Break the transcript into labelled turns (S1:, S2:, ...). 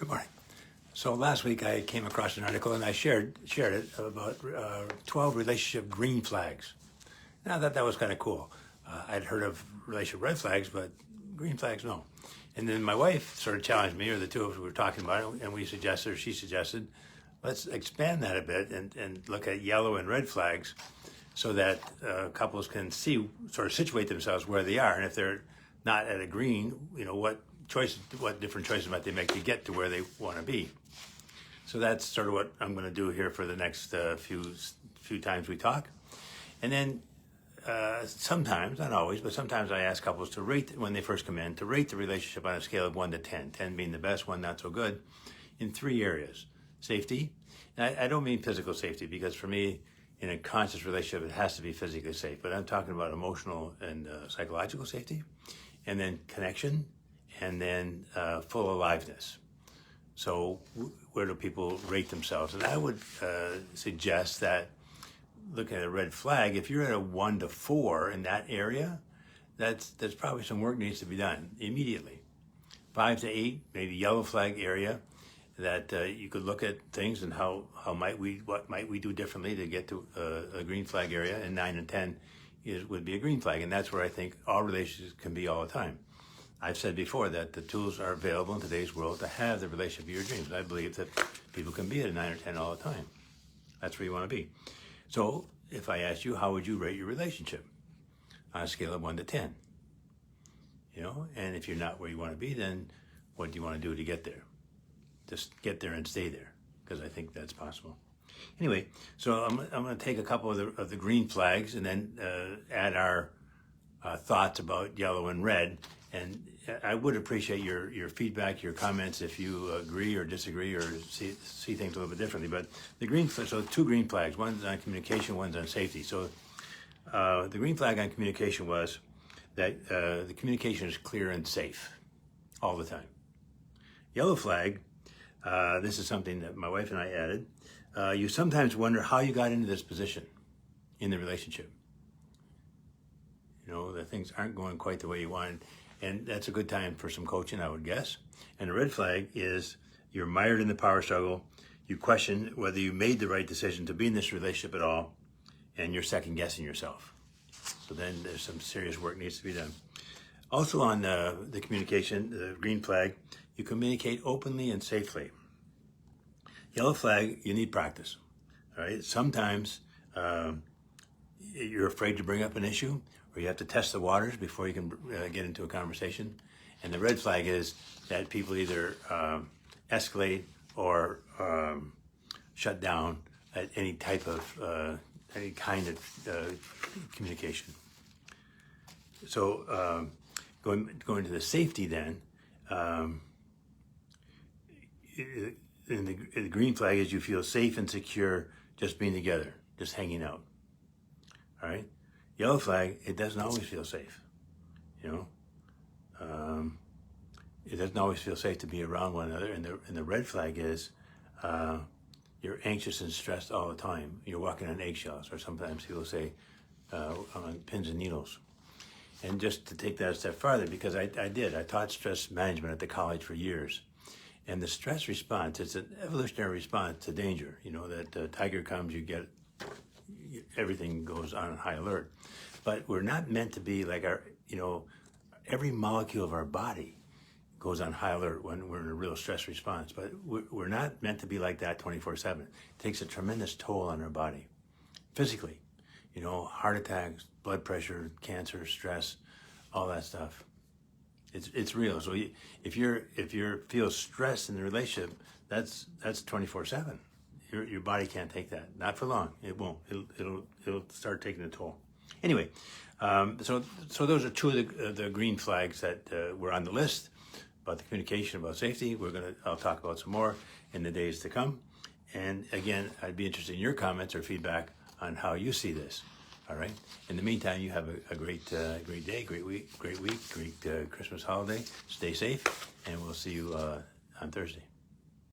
S1: Good morning. So last week I came across an article and I shared it about 12 relationship green flags. And I thought that was kind of cool. I'd heard of relationship red flags, but green flags, no. And then my wife sort of challenged me, or the two of us were talking about it, and she suggested, let's expand that a bit and look at yellow and red flags so that couples can see, sort of situate themselves where they are. And if they're not at a green, what different choices might they make to get to where they want to be. So that's sort of what I'm going to do here for the next few times we talk. And then sometimes, not always, but sometimes I ask couples to rate, when they first come in, to rate the relationship on a scale of 1 to 10, 10 being the best, 1 not so good, in 3 areas. Safety. And I don't mean physical safety, because for me, in a conscious relationship, it has to be physically safe. But I'm talking about emotional and psychological safety. And then connection, and then full aliveness. So where do people rate themselves? And I would suggest that, looking at a red flag, if you're at a 1 to 4 in that area, there's probably some work needs to be done immediately. 5 to 8, maybe yellow flag area, that you could look at things and what might we do differently to get to a green flag area. And 9 and 10 would be a green flag, and that's where I think all relationships can be all the time. I've said before that the tools are available in today's world to have the relationship of your dreams. I believe that people can be at a 9 or 10 all the time. That's where you want to be. So if I asked you, how would you rate your relationship on a scale of 1 to 10? And if you're not where you want to be, then what do you want to do to get there? Just get there and stay there, because I think that's possible. Anyway, so I'm going to take a couple of the green flags and then add our thoughts about yellow and red. And I would appreciate your feedback, your comments, if you agree or disagree or see things a little bit differently. But so 2 green flags, one's on communication, one's on safety. So the green flag on communication was that the communication is clear and safe all the time. Yellow flag, this is something that my wife and I added. You sometimes wonder how you got into this position in the relationship. That things aren't going quite the way you wanted. And that's a good time for some coaching, I would guess. And the red flag is you're mired in the power struggle. You question whether you made the right decision to be in this relationship at all, and you're second guessing yourself. So then there's some serious work needs to be done. Also on the communication, the green flag, you communicate openly and safely. Yellow flag, you need practice. All right. Sometimes you're afraid to bring up an issue, or you have to test the waters before you can get into a conversation. And the red flag is that people either escalate or shut down at any kind of communication. So going to the safety then, the green flag is you feel safe and secure just being together, just hanging out. All right. Yellow flag, it doesn't always feel safe. It doesn't always feel safe to be around one another. And the red flag is you're anxious and stressed all the time. You're walking on eggshells, or sometimes people say on pins and needles. And just to take that a step farther, because I taught stress management at the college for years. And the stress response, it's an evolutionary response to danger. That the tiger comes, everything goes on high alert. But we're not meant to be like every molecule of our body goes on high alert when we're in a real stress response. But we're not meant to be like that 24/7. It takes a tremendous toll on our body, physically. Heart attacks, blood pressure, cancer, stress, all that stuff. It's real. So if you feel stress in the relationship, that's 24/7. Your body can't take that. Not for long. It won't. It'll start taking a toll. Anyway, so those are 2 of the green flags that were on the list about the communication, about safety. I'll talk about some more in the days to come. And again, I'd be interested in your comments or feedback on how you see this. All right. In the meantime, you have a great day, great week, great Christmas holiday. Stay safe, and we'll see you on Thursday.